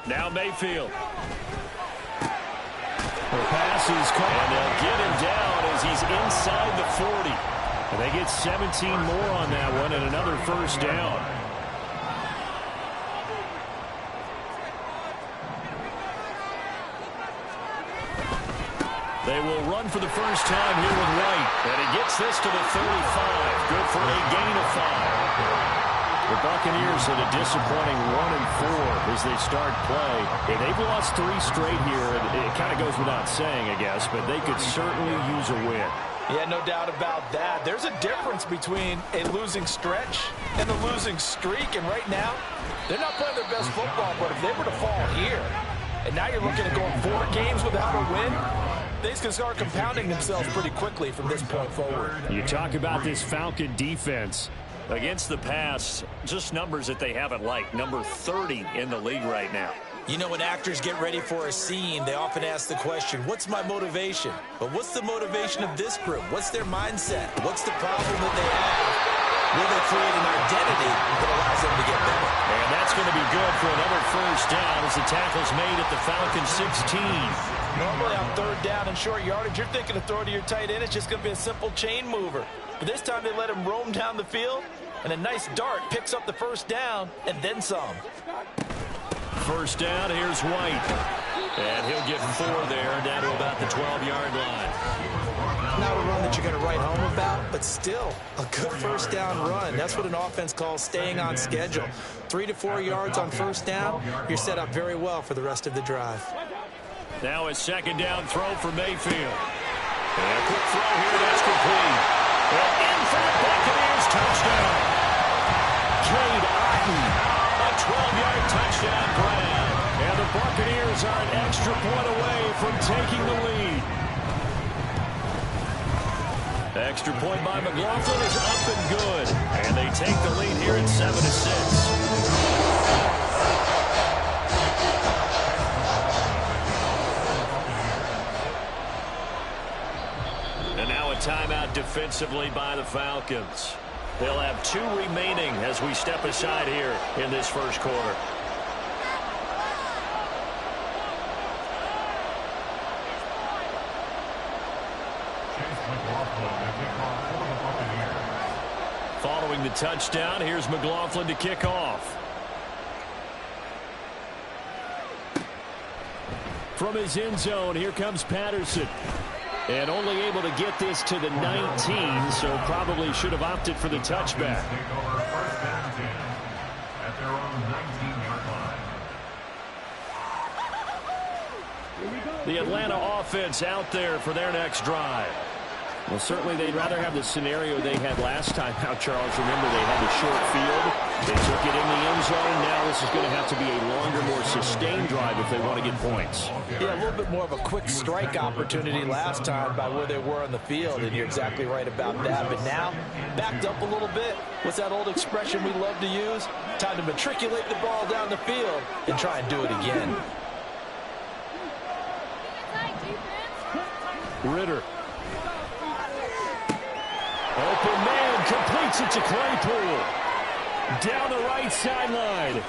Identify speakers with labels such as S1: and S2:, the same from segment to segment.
S1: Now Mayfield. The pass is caught. And they'll get him down as he's inside the 40. And they get 17 more on that one and another first down. They will run for the first time here with White. And he gets this to the 35. Good for a gain of 5. The Buccaneers at a disappointing 1-4 as they start play. And they've lost 3 straight here. It kind of goes without saying, I guess, but they could certainly use a win.
S2: Yeah, no doubt about that. There's a difference between a losing stretch and a losing streak. And right now, they're not playing their best football. But if they were to fall here, and now you're looking at going 4 games without a win, things can start compounding themselves pretty quickly from this point forward.
S1: You talk about this Falcon defense. Against the pass, just numbers that they haven't liked. Number 30 in the league right now.
S2: You know, when actors get ready for a scene, they often ask the question, what's my motivation? But what's the motivation of this group? What's their mindset? What's the problem that they have? Will they create an identity that allows them to get better?
S1: And that's going to be good for another first down as the tackle's made at the Falcon 16.
S2: Normally on 3rd down and short yardage, you're thinking of throwing to your tight end. It's just going to be a simple chain mover. But this time they let him roam down the field, and a nice dart picks up the first down and then some.
S1: First down, here's White. And he'll get 4 there, down to about the 12-yard line.
S2: Not a run that you're going to write home about, but still a good first down run. That's what an offense calls staying on schedule. 3 to 4 yards on first down, you're set up very well for the rest of the drive.
S1: Now a second down throw for Mayfield. And a quick throw here, that's complete. And in for the Buccaneers, touchdown. Cade Otton, a 12-yard touchdown grab. And the Buccaneers are an extra point away from taking the lead. Extra point by McLaughlin is up and good. And they take the lead here at 7-6. And now a timeout defensively by the Falcons. They'll have 2 remaining as we step aside here in this first quarter. Following the touchdown, here's McLaughlin to kick off. From his end zone, here comes Patterson. And only able to get this to the 19, so probably should have opted for the touchback. The Atlanta offense out there for their next drive. Well, certainly they'd rather have the scenario they had last time out, Charles. Remember, they had the short field. They took it in the end zone. Now this is going to have to be a longer, more sustained drive if they want to get points.
S2: Yeah, a little bit more of a quick strike opportunity last time by where they were on the field, and you're exactly right about that. But now, backed up a little bit. What's that old expression we love to use? Time to matriculate the ball down the field and try and do it again.
S1: Ritter. Open man, completes it to Claypool. Down the right sideline.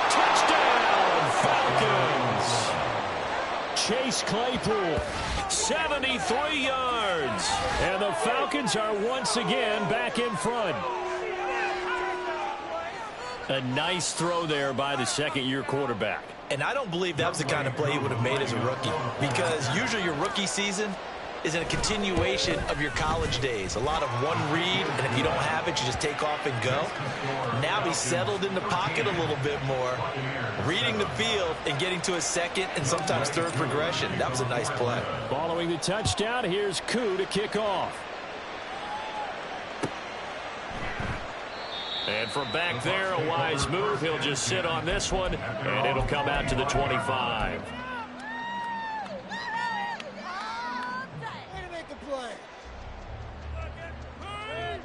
S1: Touchdown, Falcons. Chase Claypool, 73 yards. And the Falcons are once again back in front. A nice throw there by the second-year quarterback.
S2: And I don't believe that was the kind of play he would have made as a rookie, because usually your rookie season is in a continuation of your college days. A lot of one read, and if you don't have it, you just take off and go. Now he's settled in the pocket a little bit more, reading the field and getting to a second and sometimes third progression. That was a nice play.
S1: Following the touchdown, here's Koo to kick off. And from back there, a wise move. He'll just sit on this one, and it'll come out to the 25.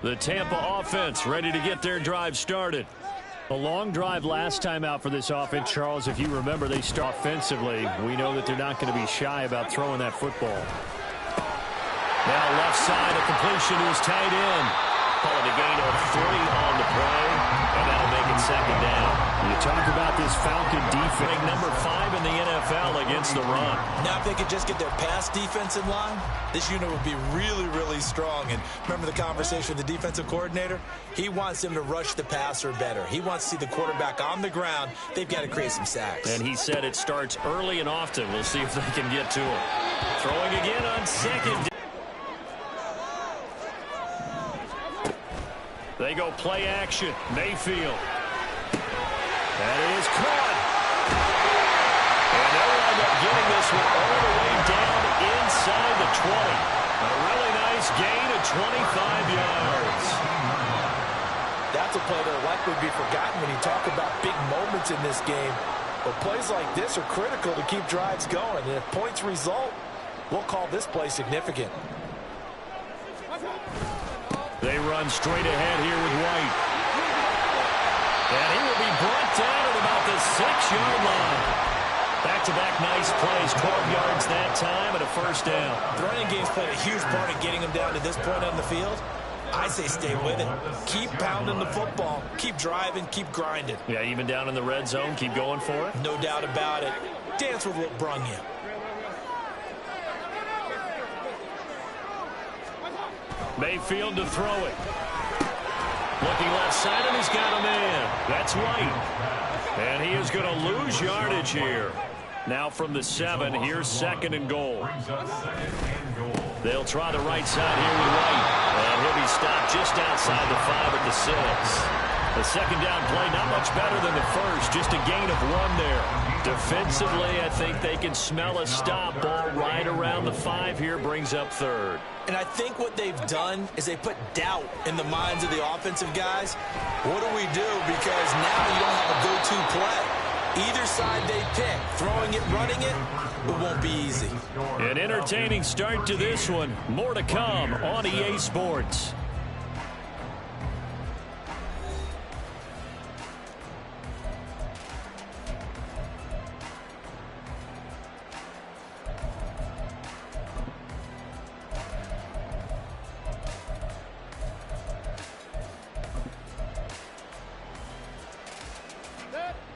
S1: The Tampa offense ready to get their drive started. A long drive last time out for this offense, Charles. If you remember, they start offensively. We know that they're not going to be shy about throwing that football. Now left side, a completion to his tight end. Calling a gain of 3 on the play, and that'll make it second down. You talk about this Falcon defense. Number 5 in the NFL against the run.
S2: Now, if they could just get their pass defense in line, this unit would be really, really strong. And remember the conversation with the defensive coordinator? He wants them to rush the passer better. He wants to see the quarterback on the ground. They've got to create some sacks.
S1: And he said it starts early and often. We'll see if they can get to him. Throwing again on second. They go play action. Mayfield. That is caught. And they'll wind up getting this one all the way down inside the 20. A really nice gain of 25 yards.
S2: That's a play that'll likely be forgotten when you talk about big moments in this game. But plays like this are critical to keep drives going. And if points result, we'll call this play significant.
S1: They run straight ahead here with White. And he will be brought down at about the 6-yard line. Back-to-back nice plays, 12 yards that time and a first down. The running game's played a huge part of getting him down to this point on the field. I say stay with it. Keep pounding the football. Keep driving. Keep grinding. Yeah, even down in the red zone, keep going for it. No doubt about it. Dance with what brung you. Mayfield to throw it. Looking left side, and he's got a man. That's White. And he is going to lose yardage here. Now from the 7, here's 2nd and goal. They'll try the right side here with White. And he'll be stopped just outside the 5 at the 6. The second down play, not much better than the first. Just a gain of 1 there. Defensively, I think they can smell a stop. Ball right around the 5 here, brings up 3rd. And I think what they've done is they put doubt in the minds of the offensive guys. What do we do? Because now you don't have a go-to play. Either side they pick, throwing it, running it, it won't be easy. An entertaining start to this one. More to come on EA Sports.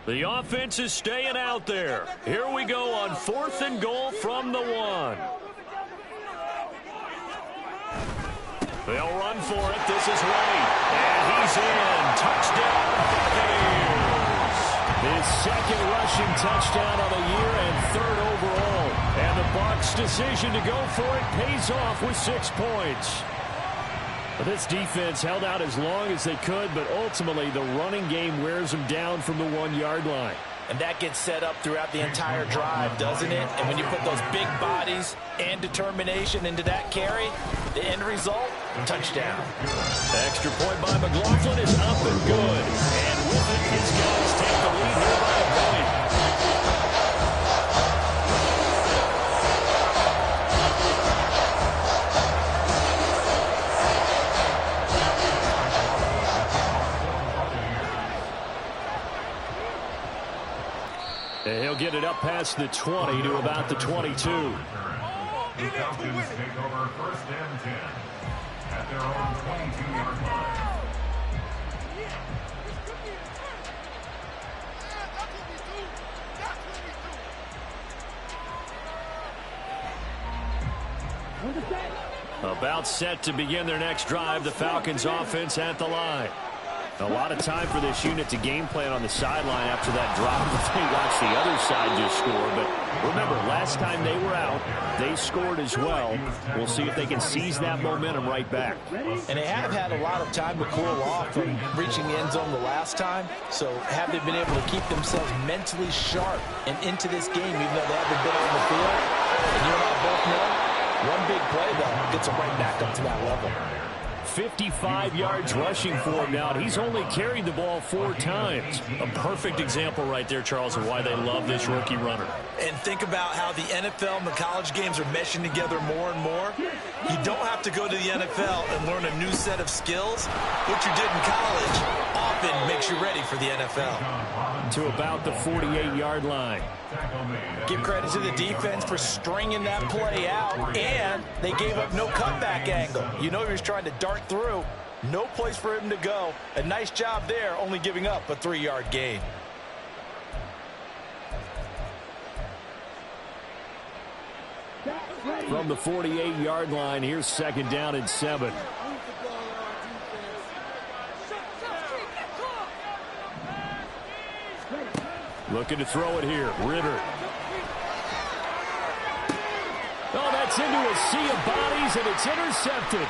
S1: The offense is staying out there. Here we go on 4th and goal from the 1. They'll run for it. This is White. And he's in. Touchdown, Buccaneers. His 2nd rushing touchdown of the year and 3rd overall. And the Bucs' decision to go for it pays off with 6 points. This defense held out as long as they could, but ultimately the running game wears them down from the 1-yard line. And that gets set up throughout the entire drive, doesn't it? And when you put those big bodies and determination into that carry, the end result, touchdown. The extra point by McLaughlin is up and good. And with it, his guys take the lead here by a point. And he'll get it up past the 20 to about the 22.
S3: The Falcons take over 1st and 10 at their own 22-yard line.
S1: About set to begin their next drive, the Falcons offense at the line. A lot of time for this unit to game plan on the sideline after that drop. They watched the other side just score. But remember, last time they were out, they scored as well. We'll see if they can seize that momentum right back. And they have had a lot of time to cool off from reaching the end zone the last time. So have they been able to keep themselves mentally sharp and into this game, even though they haven't been on the field? And you and I both know, one big play, though, gets them right back up to that level. 55 yards rushing for him now. He's only carried the ball 4 times. A perfect example right there, Charles, of why they love this rookie runner. And think about how the NFL and the college games are meshing together more and more. You don't have to go to the NFL and learn a new set of skills. What you did in college often makes you ready for the NFL. To about the 48-yard line. Give credit to the defense for stringing that play out, and they gave up no cutback angle. You know he was trying to dart through. No place for him to go. A nice job there, only giving up a 3-yard gain. From the 48-yard line, here's 2nd down and 7. Looking to throw it here. Ritter. Oh, that's into a sea of bodies, and it's intercepted.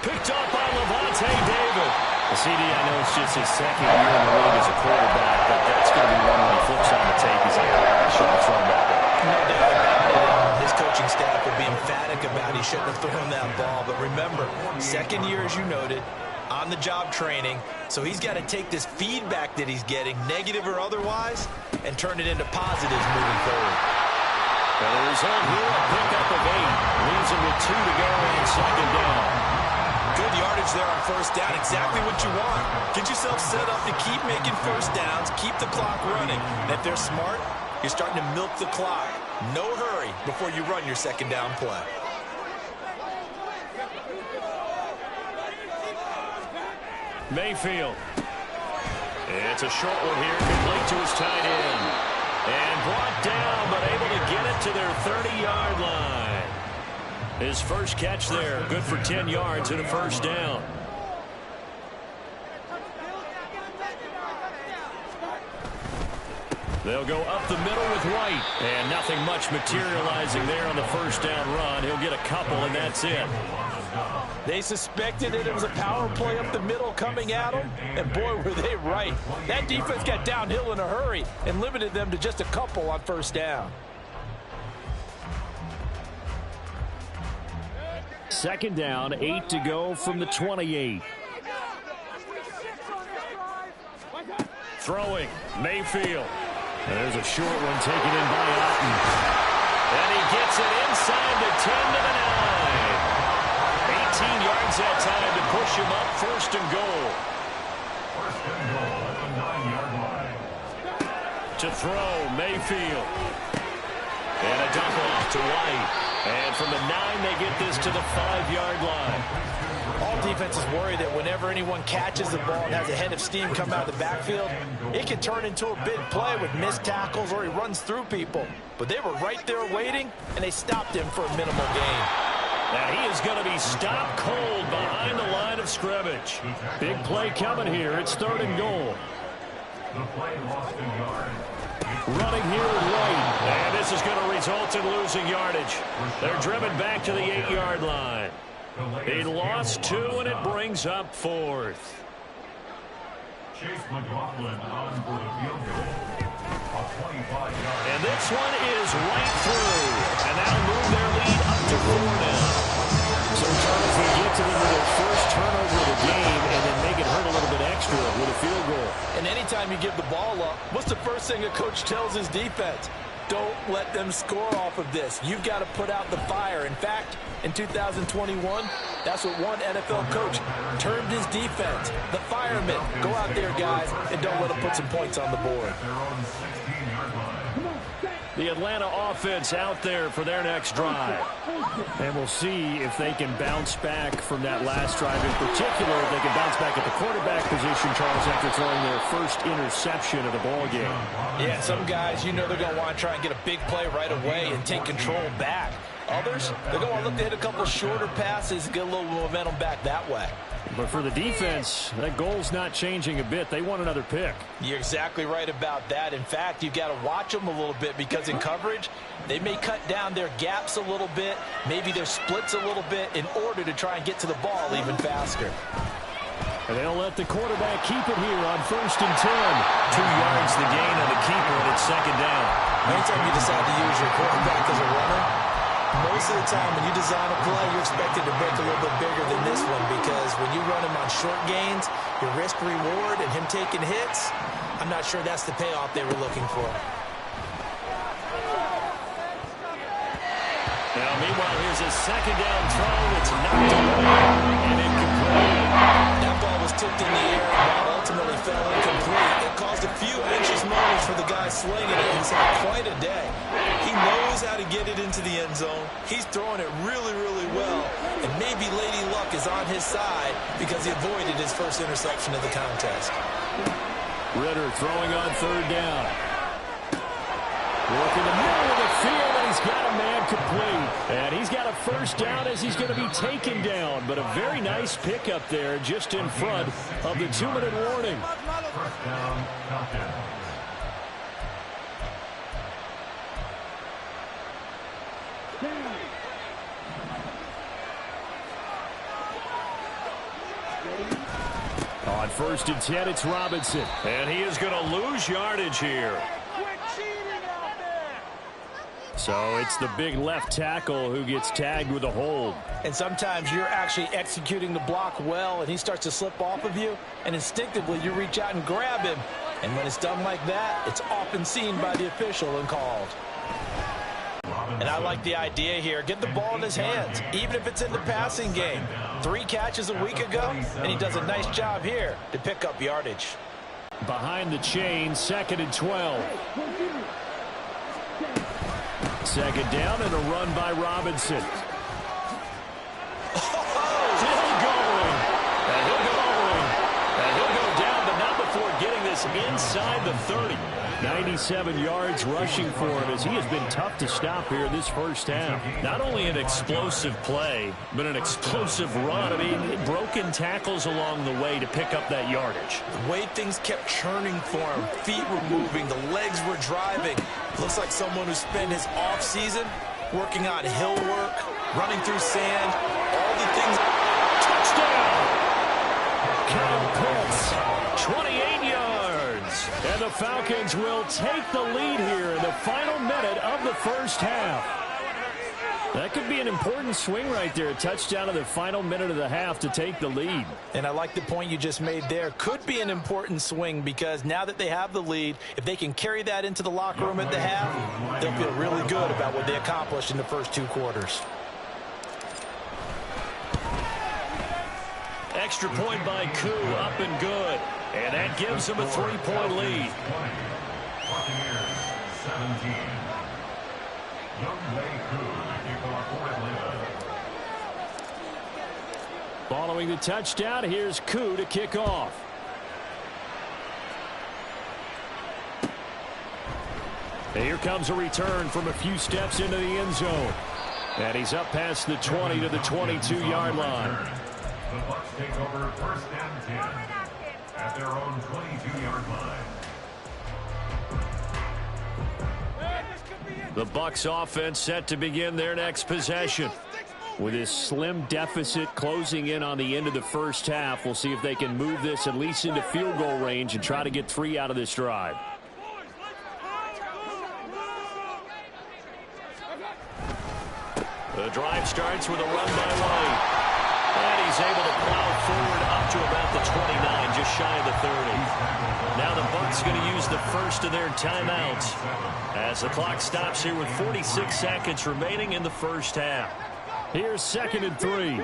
S1: Picked up by Levante David.
S4: CD, I know it's just his 2nd year in the league as a quarterback, but that's going to be one when he flips on the tape. He's like, I shouldn't have thrown that ball.
S2: No doubt about it. His coaching staff will be emphatic about he shouldn't have thrown that ball. But remember, 2nd year, as you noted, on-the-job training. So he's got to take this feedback that he's getting, negative or otherwise, and turn it into positives moving forward.
S1: And the result here, a pickup of 8. Leaves him with 2 to go and 2nd down.
S2: Good yardage there on 1st down. Exactly what you want. Get yourself set up to keep making 1st downs, keep the clock running. And if they're smart, you're starting to milk the clock. No hurry before you run your 2nd down play.
S1: Mayfield. It's a short one here, complete to his tight end. And brought down, but able to get it to their 30-yard line. His first catch there, good for 10 yards and a 1st down. They'll go up the middle with White. And nothing much materializing there on the 1st down run. He'll get a couple, and that's it.
S5: They suspected it was a power play up the middle coming at them, and boy, were they right. That defense got downhill in a hurry and limited them to just a couple on 1st down.
S1: 2nd down, 8 to go from the 28. Throwing, Mayfield. There's a short one taken in by Otten. And he gets it inside the 10 to the 9. 18 yards that time to push him up 1st and goal.
S3: 1st and goal at the 9-yard line.
S1: To throw, Mayfield. And a dump off to White. And from the 9, they get this to the 5-yard line.
S5: All defenses worry that whenever anyone catches the ball and has a head of steam come out of the backfield, it can turn into a big play with missed tackles or he runs through people. But they were right there waiting, and they stopped him for a minimal gain.
S1: And he is going to be stopped cold behind the line of scrimmage. Big play coming here. It's 3rd and goal.
S3: The play lost a yard.
S1: Running here with White. And this is going to result in losing yardage. They're driven back to the 8-yard line. He lost 2, and it brings up 4th.
S3: Chase McLaughlin on for the field goal. A 25-yard.
S1: And this one is right through. And that'll move their lead up to 4 now. So, Charles, we get to them with their first turnover of the game and then make it hurt a little bit extra with a field goal.
S5: And anytime you give the ball up, what's the first thing a coach tells his defense? Don't let them score off of this. You've got to put out the fire. In fact, in 2021, that's what one NFL coach termed his defense. The firemen. Go out there, guys, and don't let them put some points on the board.
S1: The Atlanta offense out there for their next drive. And we'll see if they can bounce back from that last drive. In particular, if they can bounce back at the quarterback position, Charles, after throwing their first interception of the ball game.
S5: Yeah, some guys, you know they're going to want to try and get a big play right away and take control back. Others, they're going to look to hit a couple shorter passes and get a little momentum back that way.
S1: But for the defense, that goal's not changing a bit. They want another pick.
S5: You're exactly right about that. In fact, you've got to watch them a little bit because in coverage, they may cut down their gaps a little bit, maybe their splits a little bit in order to try and get to the ball even faster.
S1: And they'll let the quarterback keep it here on 1st and 10. 2 yards the gain on the keeper, and it's 2nd down.
S2: Anytime you decide to use your quarterback as a runner, most of the time when you design a play, you're expected to break a little bit bigger than this one because when you run him on short gains, your risk-reward and him taking hits, I'm not sure that's the payoff they were looking for.
S1: Now, meanwhile, here's a 2nd down throw. It's knocked away and incomplete.
S2: That ball was tipped in the air and ball ultimately fell incomplete. It caused a few anxious moments for the guy slinging it. He's had quite a day. He knows how to get it into the end zone. He's throwing it really, really well. And maybe Lady Luck is on his side because he avoided his first interception of the contest.
S1: Ritter throwing on 3rd down. Working the middle of the field, and he's got a man complete. And he's got a first down as he's going to be taken down. But a very nice pickup there just in front of the 2-minute warning.
S3: First down, Falcons.
S1: On 1st and 10, it's Robinson.
S4: And he is going to lose yardage here.
S1: So it's the big left tackle who gets tagged with a hold.
S5: And sometimes you're actually executing the block well, and he starts to slip off of you, and instinctively you reach out and grab him. And when it's done like that, it's often seen by the official and called. And I like the idea here. Get the ball in his hands, even if it's in the passing game. 3 catches a week ago, and he does a nice job here to pick up yardage.
S1: Behind the chain, 2nd and 12. 2nd down and a run by Robinson. Still going. And he'll go down, but not before getting this inside the 30. 97 yards rushing for him as he has been tough to stop here in this first half.
S4: Not only an explosive play, but an explosive run. I mean, broken tackles along the way to pick up that yardage.
S2: The way things kept churning for him, feet were moving, the legs were driving. Looks like someone who spent his offseason working on hill work, running through sand, all the things.
S1: Touchdown! Kyle Pitts, 28 yards. And the Falcons will take the lead here in the final minute of the first half. That could be an important swing right there. A touchdown in the final minute of the half to take the lead.
S5: And I like the point you just made there. Could be an important swing because now that they have the lead, if they can carry that into the locker room at the half, they'll feel really good about what they accomplished in the first 2 quarters.
S1: Extra point by Koo, up and good. And that gives them a 3-point lead.
S3: Buccaneers, 17. Young Wei Koo, kickoff for Atlanta.
S1: Following the touchdown, here's Koo to kick off. And here comes a return from a few steps into the end zone. And he's up past the 20 to the 22-yard line.
S3: The Bucs take over 1st and 10 at their own 22-yard line.
S1: The Bucs offense set to begin their next possession. With this slim deficit closing in on the end of the first half, we'll see if they can move this at least into field goal range and try to get 3 out of this drive. The drive starts with a run by White. And he's able to plow forward up to about the 29, just shy of the 30. Now the Bucs going to use the first of their timeouts as the clock stops here with 46 seconds remaining in the first half. Here's 2nd and 3.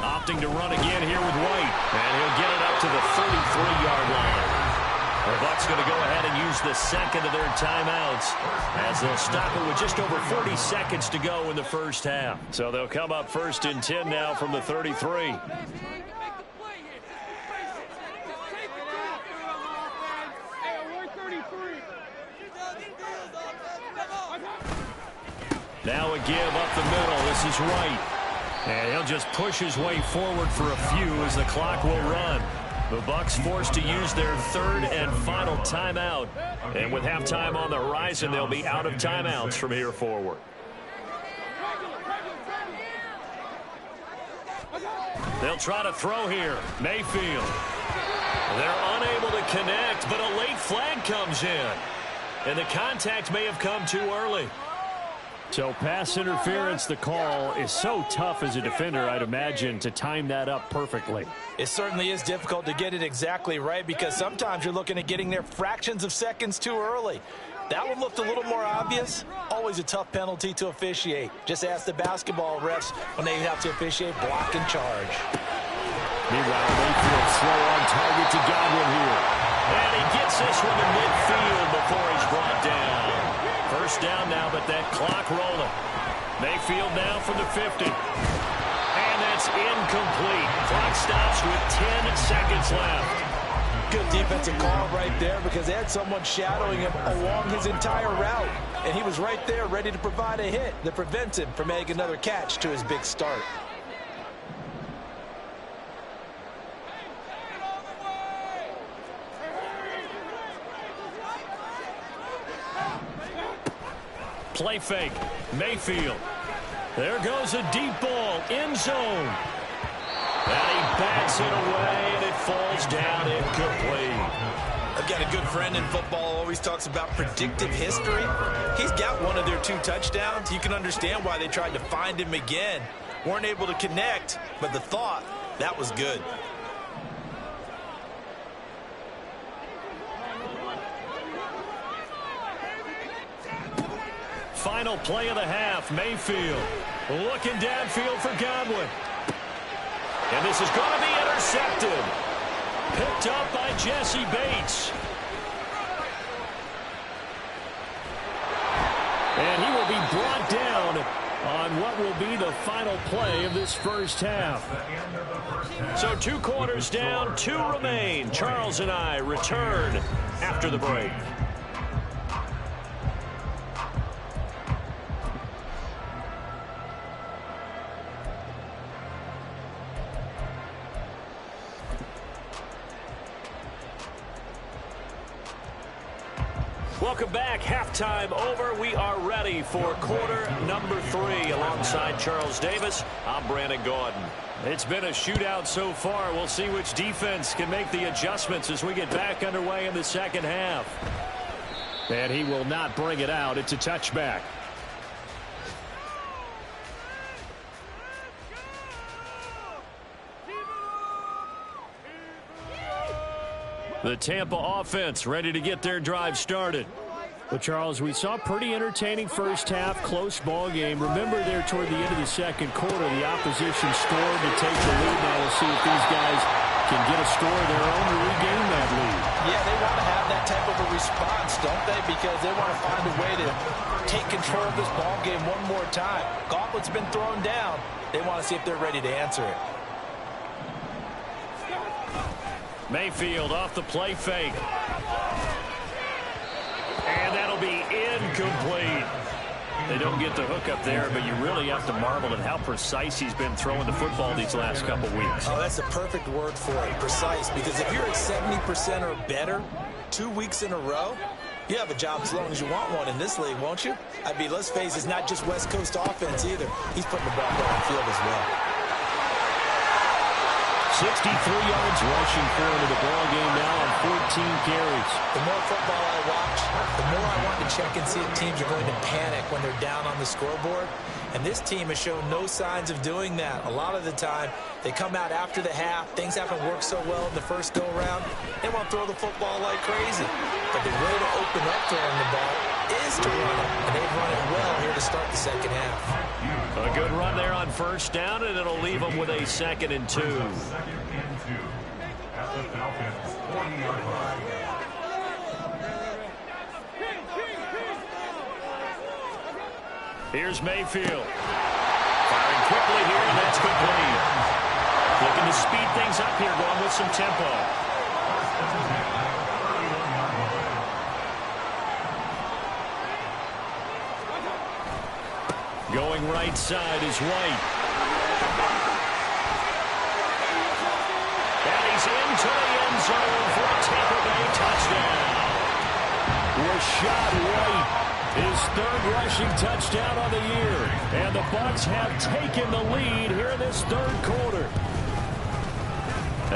S1: Opting to run again here with White. And he'll get it up to the 33-yard line. The Bucs going to go ahead and use the second of their timeouts as they'll stop it with just over 40 seconds to go in the first half. So they'll come up 1st and 10 now from the 33. Now a give up the middle. This is White. And he'll just push his way forward for a few as the clock will run. The Bucs forced to use their 3rd and final timeout. And with halftime on the horizon, they'll be out of timeouts from here forward. They'll try to throw here. Mayfield. They're unable to connect, but a late flag comes in. And the contact may have come too early. So pass interference, the call is so tough as a defender, I'd imagine, to time that up perfectly.
S5: It certainly is difficult to get it exactly right because sometimes you're looking at getting there fractions of seconds too early. That one looked a little more obvious. Always a tough penalty to officiate. Just ask the basketball refs when they have to officiate block and charge.
S1: Meanwhile, Mayfield slow on target to Godwin here. And he gets this one to midfield before he's brought down. First down now, but that clock rolling. Mayfield now from the 50. And that's incomplete. Clock stops with 10 seconds left.
S5: good defensive call right there because they had someone shadowing him along his entire route. And he was right there ready to provide a hit that prevents him from making another catch to his big start.
S1: Play fake. Mayfield. There goes a deep ball. End zone. And he bats it away, and it falls down incomplete.
S2: I've got a good friend in football, always talks about predictive history. He's got one of their 2 touchdowns. You can understand why they tried to find him again. Weren't able to connect, but the thought, that was good.
S1: Final play of the half. Mayfield looking downfield for Godwin. And this is going to be intercepted. Picked up by Jesse Bates. And he will be brought down on what will be the final play of this first half. So 2 quarters down, 2 remain. Charles and I return after the break. Welcome back. Halftime over. We are ready for quarter number 3. Alongside Charles Davis, I'm Brandon Gordon. It's been a shootout so far. We'll see which defense can make the adjustments as we get back underway in the second half. And he will not bring it out. It's a touchback. The Tampa offense ready to get their drive started. Well, Charles, we saw a pretty entertaining first half, close ball game. Remember there toward the end of the second quarter, the opposition scored to take the lead. Now we'll see if these guys can get a score of their own to regain that lead.
S5: Yeah, they want to have that type of a response, don't they? Because they want to find a way to take control of this ball game one more time. Gauntlet's been thrown down. They want to see if they're ready to answer it.
S1: Mayfield off the play fake. And that'll be incomplete. They don't get the hook up there, but you really have to marvel at how precise he's been throwing the football these last couple weeks.
S5: Oh, that's the perfect word for it, precise. Because if you're at 70% or better 2 weeks in a row, you have a job as long as you want one in this league, won't you? I mean, let's face it, it's not just West Coast offense either. He's putting the ball down the field as well.
S1: 63 yards rushing for him in the ball game now on 14 carries.
S5: The more football I watch, the more I want to check and see if teams are going to panic when they're down on the scoreboard. And this team has shown no signs of doing that. A lot of the time, they come out after the half. Things haven't worked so well in the first go-around. They want to throw the football like crazy. But the way to open up throwing the ball is to run it. And they've run it well here to start the second half.
S1: A good run there on first down, and it'll leave them with a 2nd and 2.
S3: 2nd and 2 at the Falcons' 40-yard line.
S1: Here's Mayfield. Firing quickly here, and that's complete. Looking to speed things up here, going with some tempo. Going right side is White. And he's into the end zone for a Tampa Bay touchdown. Rashad White, his 3rd rushing touchdown on the year. And the Bucs have taken the lead here in this 3rd quarter.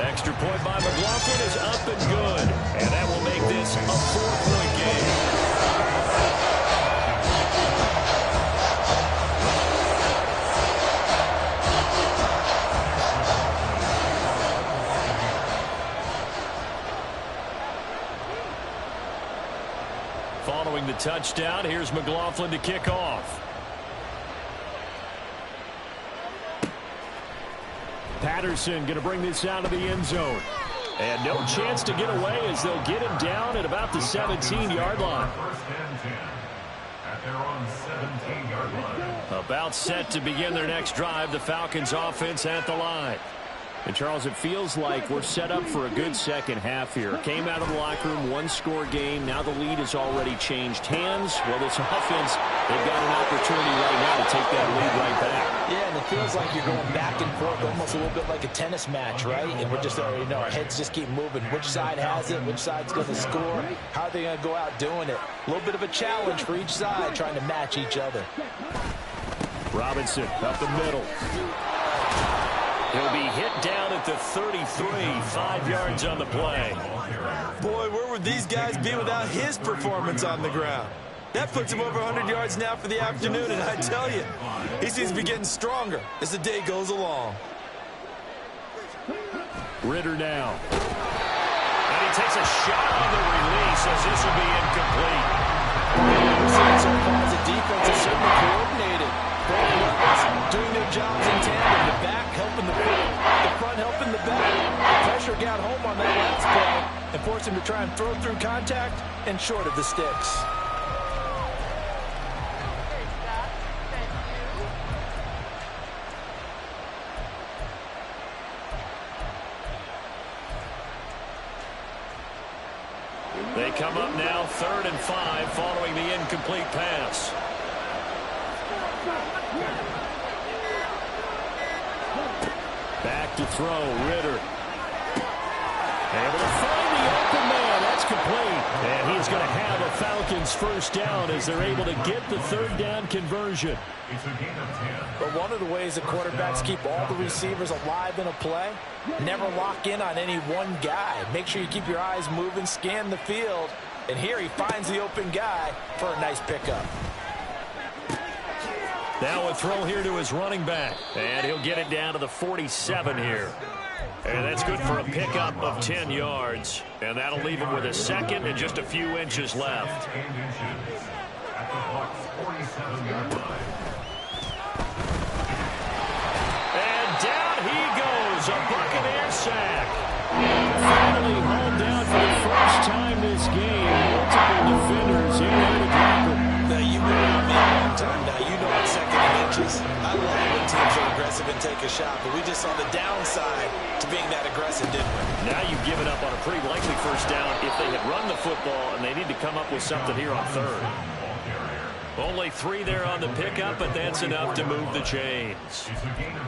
S1: Extra point by McLaughlin is up and good. And that will make this a 4-point game. Following the touchdown, here's McLaughlin to kick off. Patterson going to bring this out of the end zone. And no chance to get away as they'll get him down at about the 17-yard line.
S3: 1st and 10 at their own 17-yard line.
S1: About set to begin their next drive, the Falcons offense at the line.
S4: And, Charles, it feels like we're set up for a good second half here. Came out of the locker room, one-score game. Now the lead has already changed hands. Well, this offense, they've got an opportunity right now to take that lead right back.
S5: Yeah, and it feels like you're going back and forth almost a little bit like a tennis match, right? And we're just already know our heads just keep moving. Which side has it? Which side's going to score? How are they going to go out doing it? A little bit of a challenge for each side trying to match each other.
S4: Robinson up the middle.
S1: He'll be hit down at the 33, 5 yards on the play.
S5: Boy, where would these guys be without his performance on the ground? That puts him over 100 yards now for the afternoon, and I tell you, he seems to be getting stronger as the day goes along.
S4: Ritter now.
S1: And he takes a shot on the release as this will be incomplete.
S5: We're seeing so far as the defense is certainly coordinated. Both levels doing their jobs in tandem. The back helping the front helping the back. The pressure got home on that last play and forced him to try and throw through contact and short of the sticks.
S1: They come up now 3rd and 5 following the incomplete pass.
S4: Back to throw, Ritter. Able to find the open man. That's complete. And he's going to have a Falcons first down as they're able to get the 3rd down conversion.
S3: It's a gain of 10.
S5: But one of the ways that quarterbacks keep all the receivers alive in a play, never lock in on any one guy. Make sure you keep your eyes moving, scan the field. And here he finds the open guy for a nice pickup.
S1: Now a throw here to his running back. And he'll get it down to the 47 here. And that's good for a pickup of 10 yards. And that'll leave him with a second and just a few inches left.
S3: 8 inches at the Bucs' 47-yard line.
S1: And down he goes. A Buccaneer sack. Finally hauled down for the first time this game. Multiple defenders in there to grab him.
S5: Now, you've been around me a long time now. You know it's second and inches. I love when teams are aggressive and take a shot, but we just saw the downside to being that aggressive, didn't we?
S1: Now you've given up on a pretty likely first down if they had run the football, and they need to come up with something here on 3rd. Only 3 there on the pickup, but that's enough to move the chains.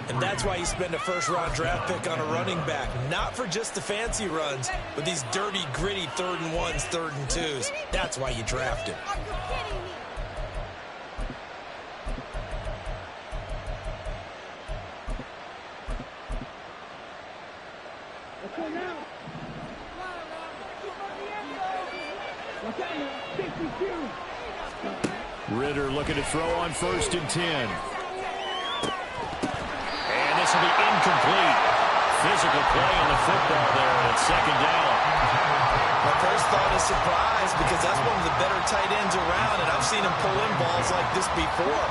S5: And that's why you spend a first-round draft pick on a running back. Not for just the fancy runs, but these dirty, gritty 3rd and 1s, 3rd and 2s. That's why you draft him.
S4: Ritter looking to throw on 1st and 10.
S1: And this will be incomplete. Physical play on the football there, and it's 2nd down.
S5: My first thought is surprise because that's one of the better tight ends around, and I've seen him pull in balls like this before.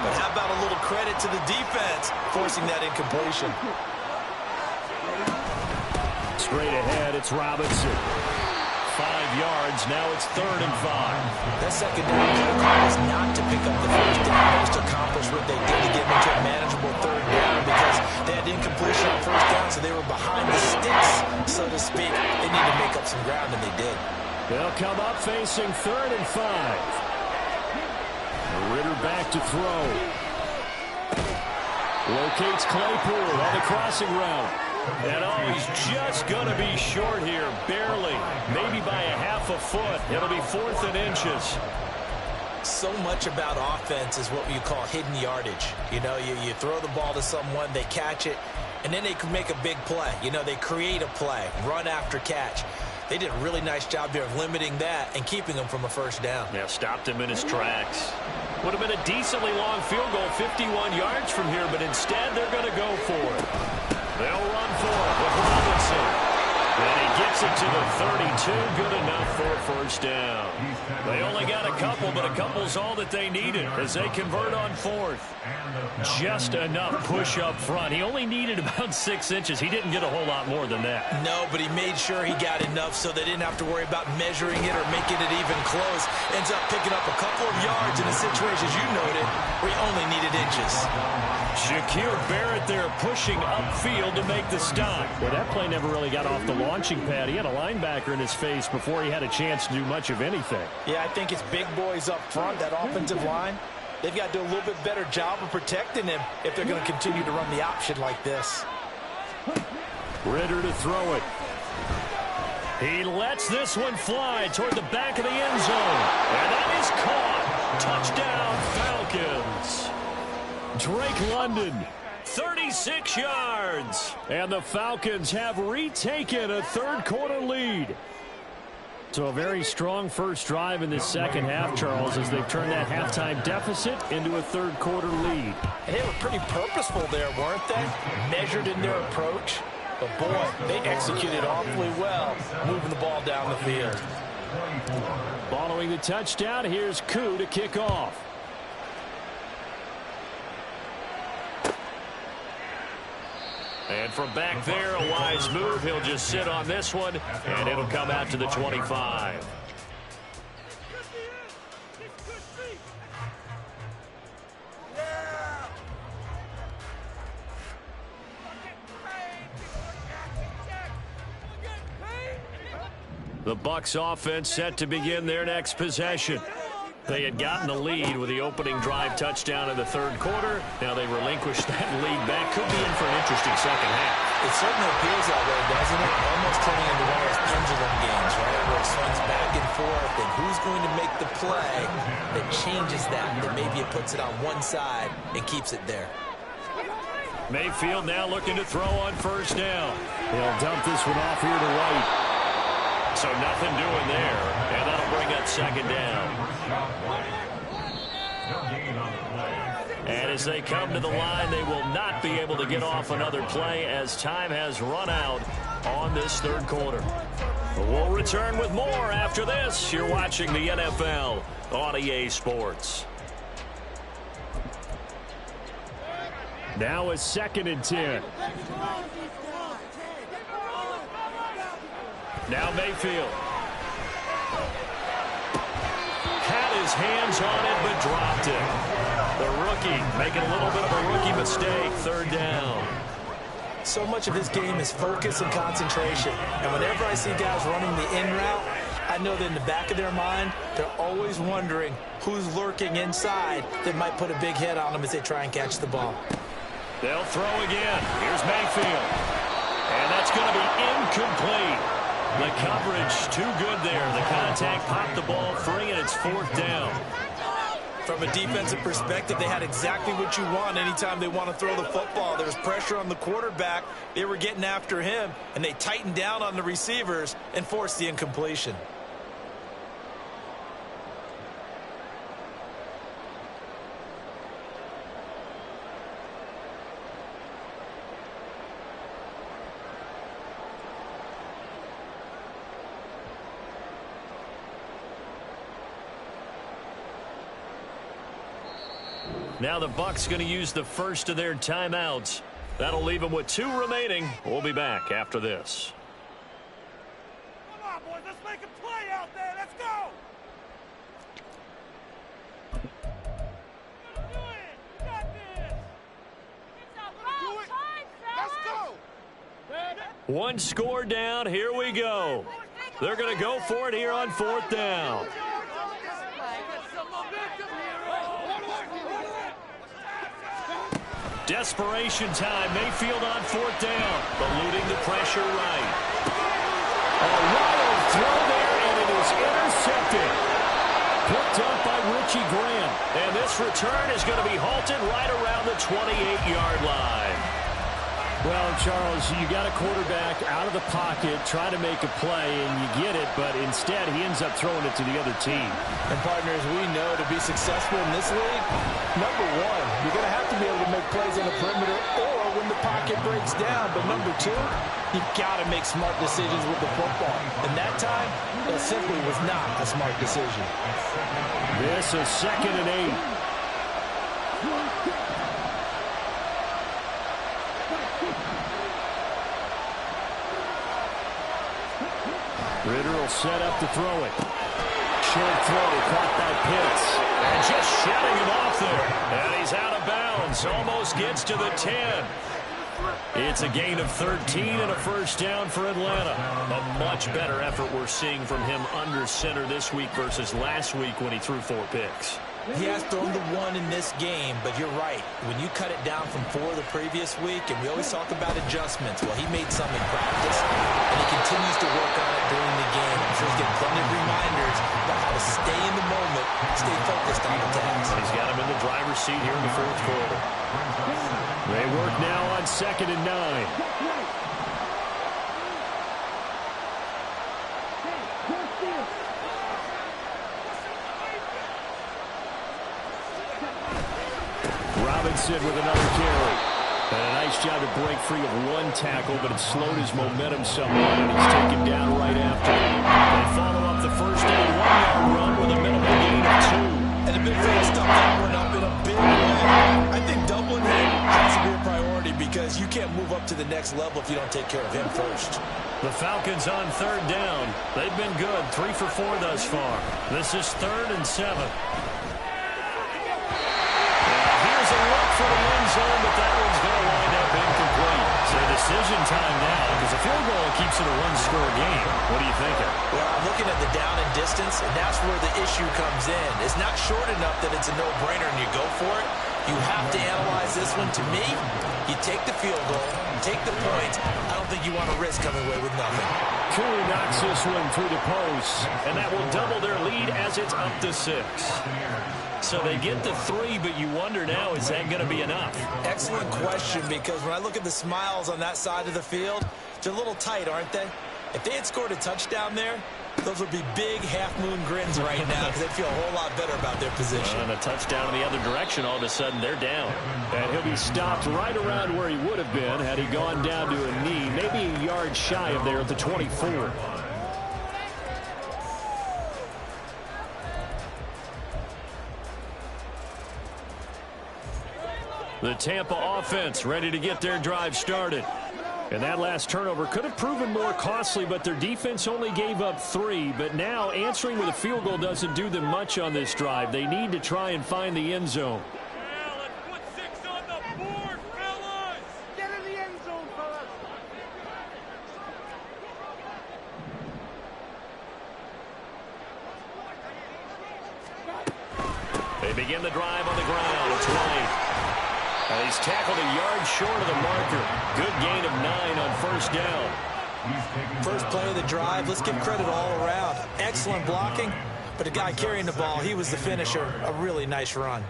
S5: But how about a little credit to the defense forcing that incompletion?
S4: Straight ahead, it's Robinson.
S1: 5 yards, now it's 3rd and 5.
S5: That 2nd down protocol is not to pick up the first down, just to accomplish what they did to get into a manageable 3rd down because they had incompletion on 1st down, so they were behind the sticks, so to speak. They need to make up some ground, and they did.
S4: They'll come up facing 3rd and 5. Ritter back to throw. Locates Claypool on the crossing route.
S1: And oh, he's just going to be short here, barely, maybe by a half a foot. It'll be 4th and inches.
S5: So much about offense is what you call hidden yardage. You know, you throw the ball to someone, they catch it, and then they can make a big play. You know, they create a play, run after catch. They did a really nice job there of limiting that and keeping him from a first down.
S1: Yeah, stopped him in his tracks. Would have been a decently long field goal, 51 yards from here, but instead they're going to go for it. They'll run for it with Robinson. And he gets
S4: Gets it to the 32. Good enough for a first down. They only got a couple, but a couple's all that they needed as they convert on fourth. Just enough push up front. He only needed about 6 inches. He didn't get a whole lot more than that.
S2: No, but he made sure he got enough so they didn't have to worry about measuring it or making it even close. Ends up picking up a couple of yards in a situation, as you noted, where he only needed inches.
S4: Shaquille Barrett there pushing upfield to make the stop. Well, that play never really got off the launching pad. He had a linebacker in his face before he had a chance to do much of anything.
S5: Yeah, I think it's big boys up front, that offensive line. They've got to do a little bit better job of protecting him if they're going to continue to run the option like this.
S4: Ritter to throw it. He lets this one fly toward the back of the end zone. And that is caught. Touchdown, Falcons. Drake London, 36 yards. And the Falcons have retaken a third-quarter lead. So a very strong first drive in this second half, Charles, as they've turned that halftime deficit into a third-quarter lead.
S5: And they were pretty purposeful there, weren't they? Measured in their approach. But, boy, they executed awfully well, moving the ball down the field.
S4: Following the touchdown, here's Koo to kick off. And from back there, a wise move. He'll just sit on this one, and it'll come out to the 25. The Bucs offense set to begin their next possession. They had gotten the lead with the opening drive touchdown in the third quarter. Now they relinquished that lead back. Could be in for an interesting second half.
S2: It certainly appears that way, doesn't it? Almost turning into one of those pendulum games, right? Where it swings back and forth, and who's going to make the play that changes that maybe it puts it on one side and keeps it there.
S4: Mayfield now looking to throw on first down. He'll dump this one off here to White. So nothing doing there, and that'll bring up second down. And as they come to the line, they will not be able to get off another play as time has run out on this third quarter. We'll return with more after this. You're watching the NFL on EA Sports. Now a 2nd and 10. Now Mayfield. Had his hands on it, but dropped it. The rookie making a little bit of a rookie mistake. Third down.
S5: So much of this game is focus and concentration. And whenever I see guys running the in route, I know that in the back of their mind, they're always wondering who's lurking inside that might put a big hit on them as they try and catch the ball.
S4: They'll throw again. Here's Mayfield. And that's going to be incomplete. The coverage too good there. The contact popped the ball free, and it's 4th down.
S5: From a defensive perspective, they had exactly what you want anytime they want to throw the football. There was pressure on the quarterback. They were getting after him, and they tightened down on the receivers and forced the incompletion.
S4: Now the Bucs going to use the first of their timeouts. That'll leave them with 2 remaining. We'll be back after this.
S6: Come on, boys. Let's make a play out there. Let's go. Do it. You got this. It's about time, fellas. Let's go.
S4: 1 score down. Here we go. They're going to go for it here on 4th down. Desperation time. Mayfield on 4th down. Eluding the pressure right. A wild throw there, and it is intercepted. Picked up by Richie Grant. And this return is going to be halted right around the 28-yard line. Well, Charles, you got a quarterback out of the pocket, try to make a play, and you get it, but instead he ends up throwing it to the other team.
S5: And partners, we know to be successful in this league, number one, you're going to have to be able to make plays on the perimeter or when the pocket breaks down, but number two, you got to make smart decisions with the football. And that time, that simply was not a smart decision.
S4: This is 2nd and 8. Ritter will set up to throw it. Short throw, caught by Pitts.
S1: And just shedding him off there. And he's out of bounds. Almost gets to the 10. It's a gain of 13 and a first down for Atlanta. A much better effort we're seeing from him under center this week versus last week when he threw 4 picks.
S5: He has thrown the 1 in this game, but you're right. When you cut it down from 4 the previous week, and we always talk about adjustments, well, he made some in practice, and he continues to work on it during the game. I'm sure he's getting plenty of reminders about how to stay in the moment, stay focused on the task.
S1: He's got him in the driver's seat here in the 4th quarter.
S4: They work now on 2nd and 9. Robinson with another carry. And a nice job to break free of 1 tackle, but it slowed his momentum somewhat, and he's taken down right after.
S1: They follow up the first down 1-yard run with a minimal gain of 2.
S5: And the big fella stuffed that one up in a big way. I think doubling him has to be a priority because you can't move up to the next level if you don't take care of him first.
S1: The Falcons on 3rd down. They've been good, 3 for 4 thus far. This is 3rd and 7. Here's a look for the end zone, but that one's going to wind up incomplete. So decision time now, because a field goal keeps it a 1-score game. What are you thinking?
S5: Well, I'm looking at the down and distance, and that's where the issue comes in. It's not short enough that it's a no-brainer and you go for it. You have to analyze this one. To me, you take the field goal, take the points. I don't think you want to risk coming away with nothing.
S4: Curry knocks this one through the post.
S1: And that will double their lead as it's up to 6. So they get the 3, but you wonder now, is that going to be enough?
S5: Excellent question, because when I look at the smiles on that side of the field, they're a little tight, aren't they? If they had scored a touchdown there, those would be big half-moon grins right now because they'd feel a whole lot better about their position.
S1: And a touchdown in the other direction, all of a sudden they're down.
S4: And he'll be stopped right around where he would have been had he gone down to a knee, maybe a yard shy of there at the 24.
S1: The Tampa offense ready to get their drive started. And that last turnover could have proven more costly, but their defense only gave up 3. But now answering with a field goal doesn't do them much on this drive. They need to try and find the end zone.
S6: Yeah, let's put 6 on the board, fellas! Get in the end zone, fellas!
S1: They begin the drive on the ground. It's White. And he's tackled a yard short of the marker. Good gain of 9 on first down.
S5: First play of the drive, let's give credit all around. Excellent blocking, but the guy carrying the ball, he was the finisher. A really nice run.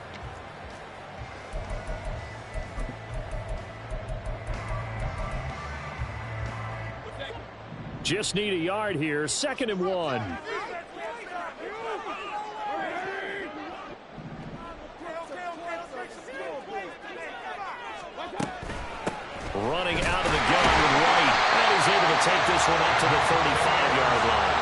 S4: Just need a yard here. 2nd and 1.
S1: Running out of the gun with White. And he's able to take this one up to the 35-yard line.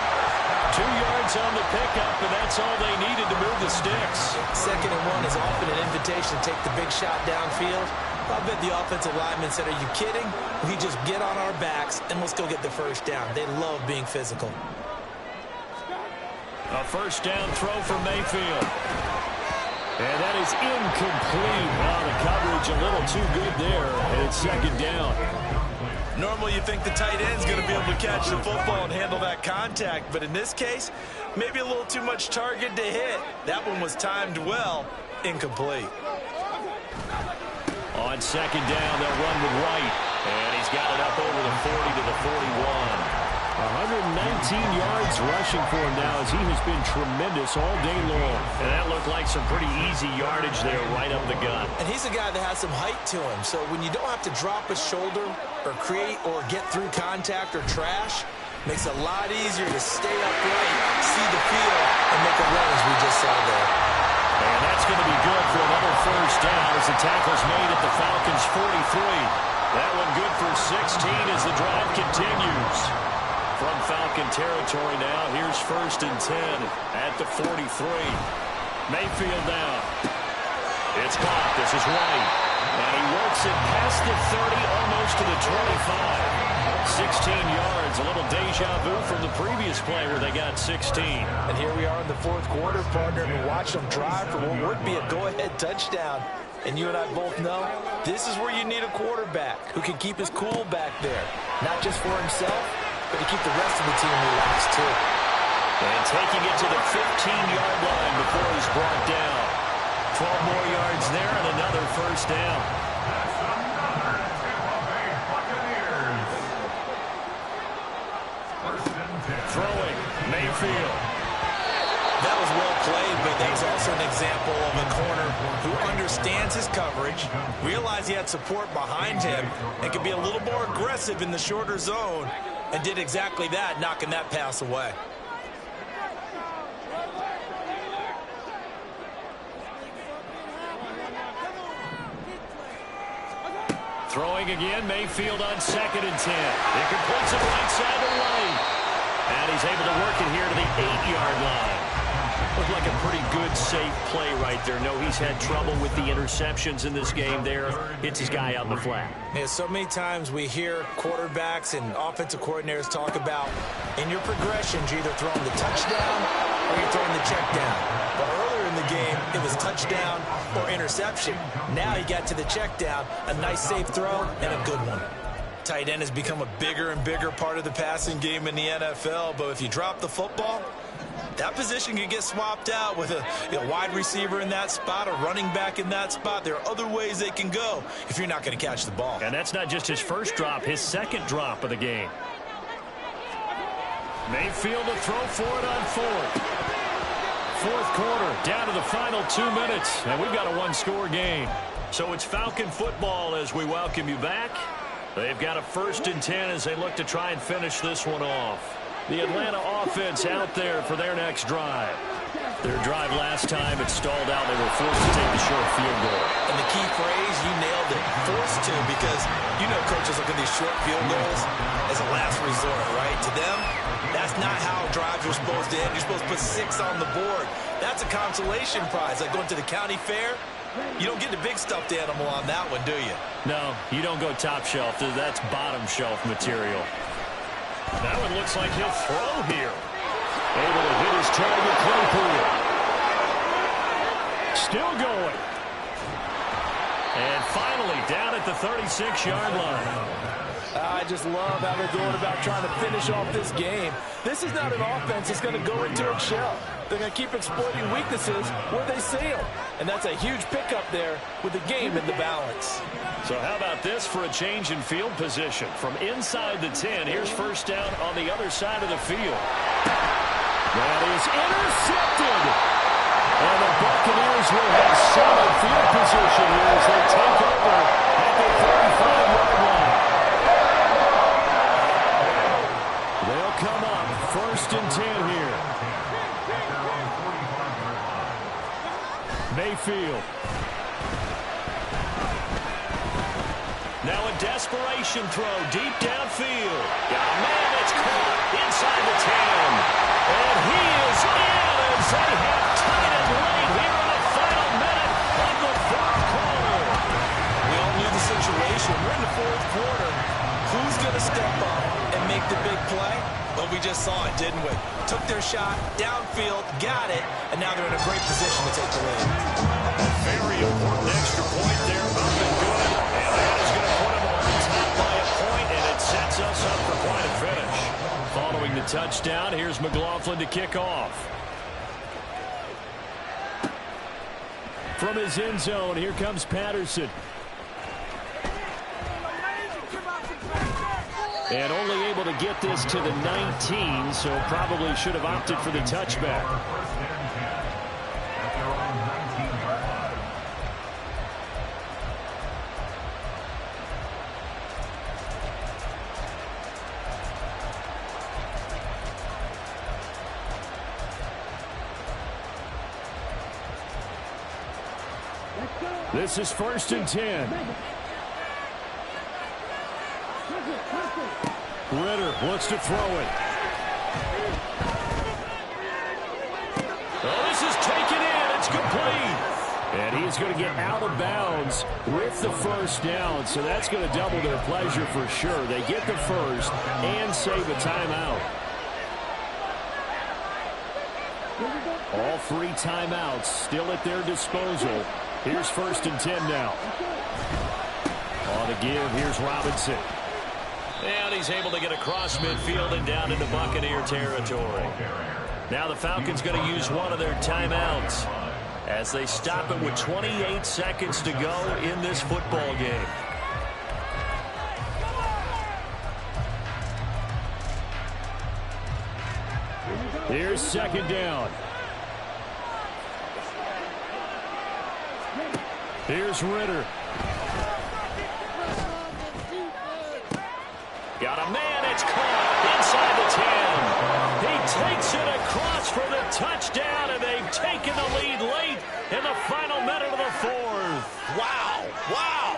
S1: 2 yards on the pickup, and that's all they needed to move the sticks.
S5: 2nd and 1 is often an invitation to take the big shot downfield. I bet the offensive lineman said, are you kidding? We just get on our backs and let's go get the first down. They love being physical.
S1: A first down throw for Mayfield.
S4: And that is incomplete. Wow, the coverage a little too good there, and it's 2nd down.
S5: Normally you think the tight end's going to be able to catch the football and handle that contact, but in this case, maybe a little too much target to hit. That one was timed well, incomplete.
S1: On 2nd down, they'll run with White. And he's got it up over the 40 to the 41.
S4: 119 yards rushing for him now as he has been tremendous all day long.
S1: And that looked like some pretty easy yardage there right up the gut.
S5: And he's a guy that has some height to him, so when you don't have to drop a shoulder or create or get through contact or trash, makes it a lot easier to stay upright, see the field, and make a run as we just saw there.
S1: And that's going to be good for another first down as the tackle's made at the Falcons' 43.
S4: That one good for 16 as the drive continues. From Falcon territory now, here's 1st and 10 at the 43. Mayfield now. It's caught. This is White. And he works it past the 30, almost to the 25. 16 yards, a little deja vu from the previous play where they got 16.
S5: And here we are in the 4th quarter, partner, and watch them drive for what would be a go-ahead touchdown. And you and I both know this is where you need a quarterback who can keep his cool back there. Not just for himself, but to keep the rest of the team relaxed, too.
S4: And taking it to the 15-yard line before he's brought down. 12 more yards there and another 1st down.
S3: That's another Tampa Bay Buccaneers. 1st and 10.
S4: Throwing, Mayfield.
S2: That was well played, but that's also an example of a corner who understands his coverage, realized he had support behind him, and could be a little more aggressive in the shorter zone, and did exactly that, knocking that pass away.
S4: Throwing again, Mayfield on 2nd and 10. He completes it right side of the lane. And he's able to work it here to the 8-yard line. Looked like a pretty good, safe play right there. No, he's had trouble with the interceptions in this game there. Hits his guy on the flat.
S2: Yeah, so many times we hear quarterbacks and offensive coordinators talk about in your progressions, you're either throwing the touchdown or you're throwing the check down. But earlier in the game, it was touchdown or interception. Now you got to the check down, a nice safe throw, and a good one. Tight end has become a bigger and bigger part of the passing game in the NFL, but if you drop the football, that position can get swapped out with a wide receiver in that spot, a running back in that spot. There are other ways they can go if you're not going to catch the ball.
S4: And that's not just his first drop, his 2nd drop of the game. Mayfield to throw for it on 4th. 4th quarter, down to the final 2 minutes, and we've got a 1-score game. So it's Falcon football as we welcome you back. They've got a 1st and 10 as they look to try and finish this one off. The Atlanta offense out there for their next drive. Their drive last time, it stalled out. They were forced to take the short field goal.
S2: And the key phrase, you nailed it, forced to, because you know coaches look at these short field goals as a last resort, right? To them, that's not how drives are supposed to end. You're supposed to put 6 on the board. That's a consolation prize, like going to the county fair. You don't get the big stuffed animal on that one, do you?
S4: No, you don't go top shelf. That's bottom shelf material. That one looks like he'll throw here. Able to hit his target, Claypool. Still going. And finally down at the 36-yard line.
S5: I just love how they're going about trying to finish off this game. This is not an offense that's going to go into its shell. They're going to keep exploiting weaknesses where they see them. And that's a huge pickup there with the game in the balance.
S4: So how about this for a change in field position? From inside the 10, here's 1st down on the other side of the field. That is intercepted. And the Buccaneers will have solid field position here as they take over at the 35-yard line. They'll come up 1st and 10 here. Mayfield. Now a desperation throw deep downfield. Yeah, man, it's caught inside the 10. And he is in as they have tied it late here in the final minute of the 4th quarter.
S2: We all knew the situation. We're in the 4th quarter. Who's going to step up and make the big play? Well, we just saw it, didn't we? Took their shot, downfield, got it, and now they're in a great position to take the lead.
S4: A very important extra point there, up and good. And that is going to put them on top by a point, and it sets us up for quite a finish. Following the touchdown, here's McLaughlin to kick off. From his end zone, here comes Patterson. And only able to get this to the 19, so probably should have opted for the touchback. This is 1st and 10. Ritter looks to throw it. Oh, this is taken in. It's complete. And he's going to get out of bounds with the first down. So that's going to double their pleasure for sure. They get the first and save a timeout. All 3 timeouts still at their disposal. Here's 1st and 10 now. On the give, here's Robinson.
S1: And he's able to get across midfield and down into Buccaneer territory. Now the Falcons going to use one of their timeouts as they stop it with 28 seconds to go in this football game.
S4: Here's 2nd down. Here's Ritter.
S1: Got a man, it's caught inside the 10. He takes it across for the touchdown, and they've taken the lead late in the final minute of the 4th.
S2: Wow, wow.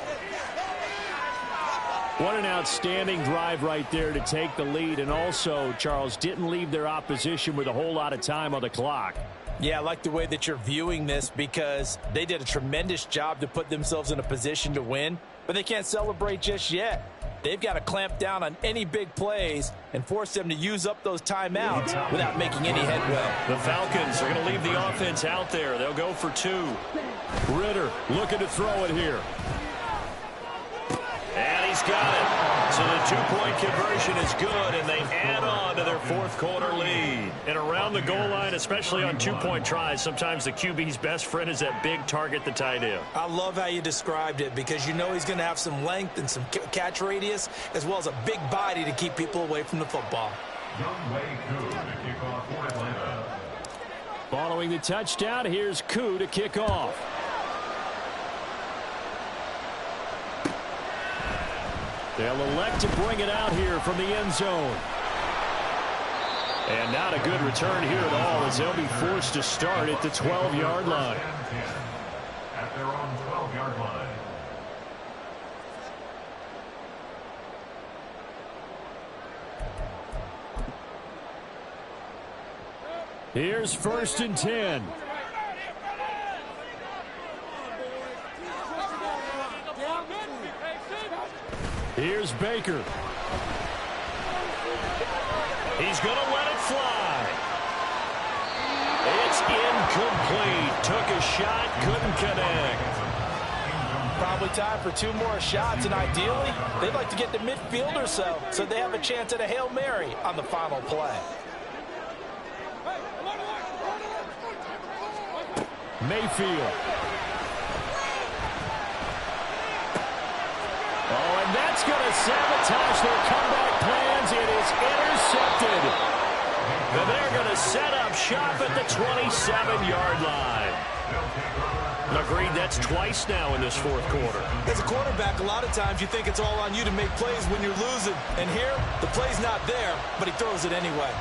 S4: What an outstanding drive right there to take the lead, and also, Charles, didn't leave their opposition with a whole lot of time on the clock.
S5: Yeah, I like the way that you're viewing this because they did a tremendous job to put themselves in a position to win, but they can't celebrate just yet. They've got to clamp down on any big plays and force them to use up those timeouts without making any headway.
S1: The Falcons are going to leave the offense out there. They'll go for 2.
S4: Ritter looking to throw it here.
S1: And he's got it. So the 2-point conversion is good, and they add on to their 4th quarter lead. And around the goal line, especially on 2-point tries, sometimes the QB's best friend is that big target, the tight end.
S5: I love how you described it because you know he's going to have some length and some catch radius as well as a big body to keep people away from the football.
S4: Following the touchdown, here's Koo to kick off. They'll elect to bring it out here from the end zone. And not a good return here at all as they'll be forced to start at the 12-yard line.
S3: At their own 12-yard line.
S4: Here's 1st and 10. Here's Baker.
S1: He's going to let it fly. It's incomplete. Took a shot, couldn't connect.
S5: Probably time for 2 more shots, and ideally, they'd like to get to midfield or so they have a chance at a Hail Mary on the final play.
S4: Mayfield. Oh, and that's going to sabotage their comeback plans. It is intercepted.
S1: And they're going to set up shop at the 27-yard line. Agreed, that's twice now in this 4th quarter.
S5: As a quarterback, a lot of times you think it's all on you to make plays when you're losing. And here, the play's not there, but he throws it anyway.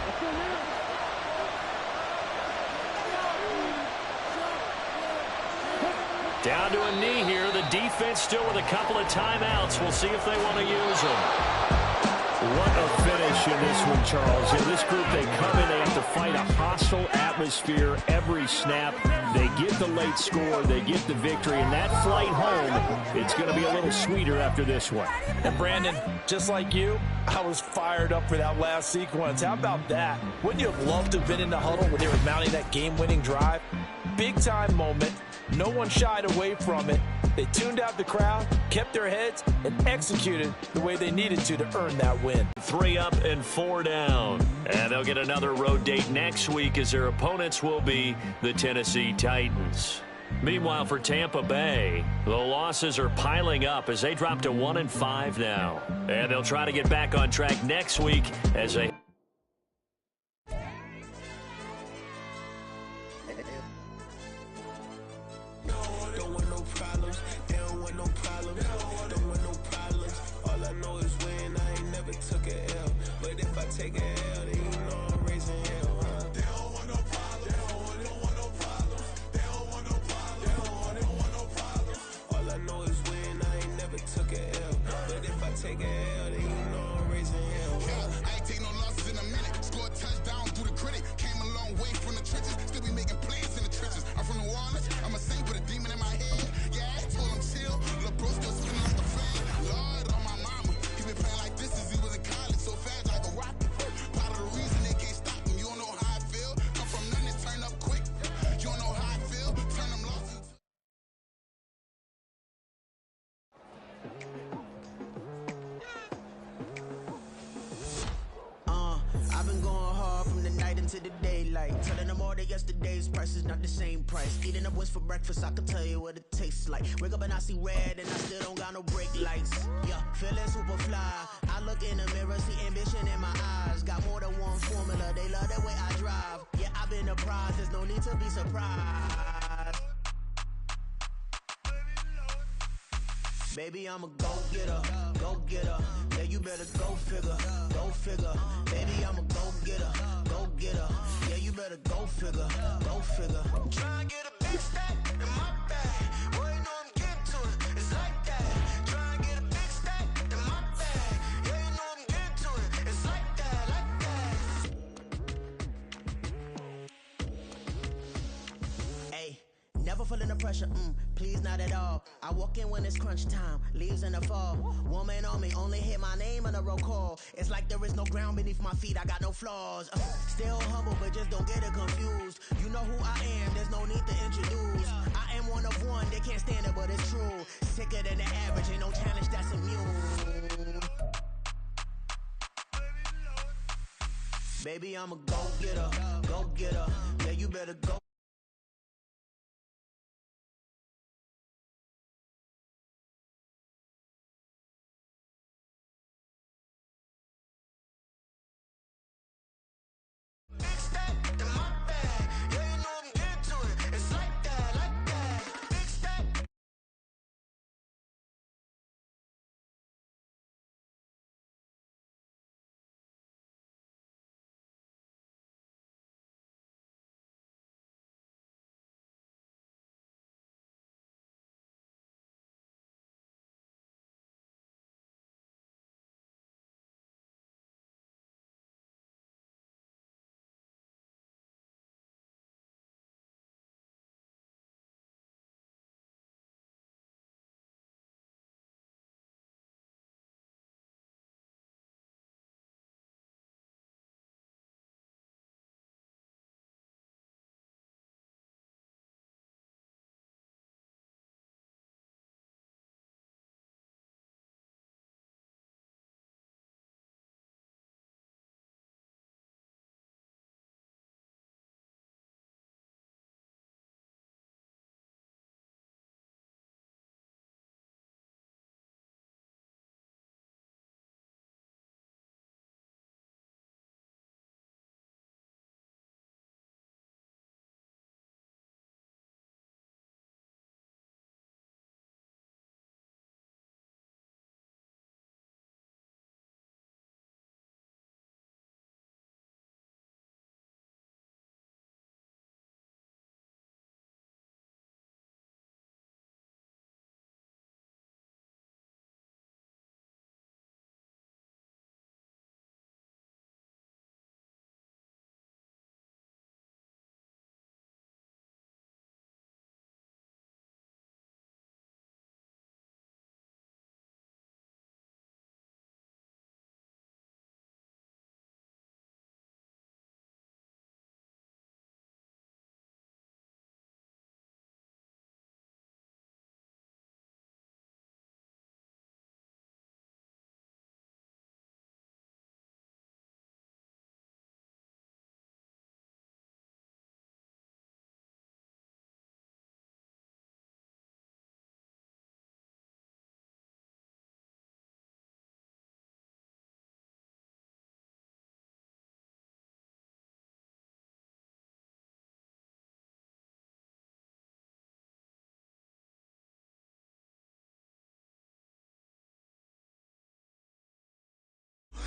S1: Down to a knee here. The defense still with a couple of timeouts. We'll see if they want to use them.
S4: What a finish in this one, Charles. In this group, they come in, they have to fight a hostile atmosphere every snap. They get the late score, they get the victory, and that flight home, it's going to be a little sweeter after this one.
S5: And Brandon, just like you, I was fired up for that last sequence. How about that? Wouldn't you have loved to have been in the huddle when they were mounting that game-winning drive? Big-time moment. No one shied away from it. They tuned out the crowd, kept their heads, and executed the way they needed to earn that win.
S1: 3 up and 4 down. And they'll get another road date next week as their opponents will be the Tennessee Titans. Meanwhile, for Tampa Bay, the losses are piling up as they drop to 1-5 now. And they'll try to get back on track next week as they...
S7: Take a L, then you know I'm raising hell, huh? They don't want no problem. They don't want no problem. They don't want no problem. They don't want no problem. All I know is win. I ain't never took a L. But if I take a L, then you know I'm raising hell.
S8: into the daylight. Telling them all that yesterday's price is not the same price. Eating up what's for breakfast, I can tell you what it tastes like. Wake up and I see red and I still don't got no brake lights. Yeah, feeling super fly. I look in the mirror, see ambition in my eyes. Got more than one formula, they love the way I drive. Yeah, I've been a prize, there's no need to be surprised. Baby, I'm a go-getter, go-getter. Yeah, you better go figure, go figure. Baby, I'm a go-getter, go-getter. Yeah, you better go figure, go figure. Try and get a big stack in my bag. Boy, you know I'm getting to it, it's like that. Try and get a big stack in my bag. Yeah, you know I'm getting to it, it's like that, like that. Hey. Never feeling the pressure, please not at all. I walk in when it's crunch time, leaves in the fall. Woman on me, only hit my name on a roll call. It's like there is no ground beneath my feet, I got no flaws. Still humble, but just don't get it confused. You know who I am, there's no need to introduce. I am one of one, they can't stand it, but it's true. Sicker than the average, ain't no challenge that's immune. Baby, I'm a go-getter, go-getter. Yeah, you better go.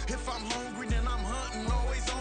S7: If I'm hungry, then I'm hunting, always on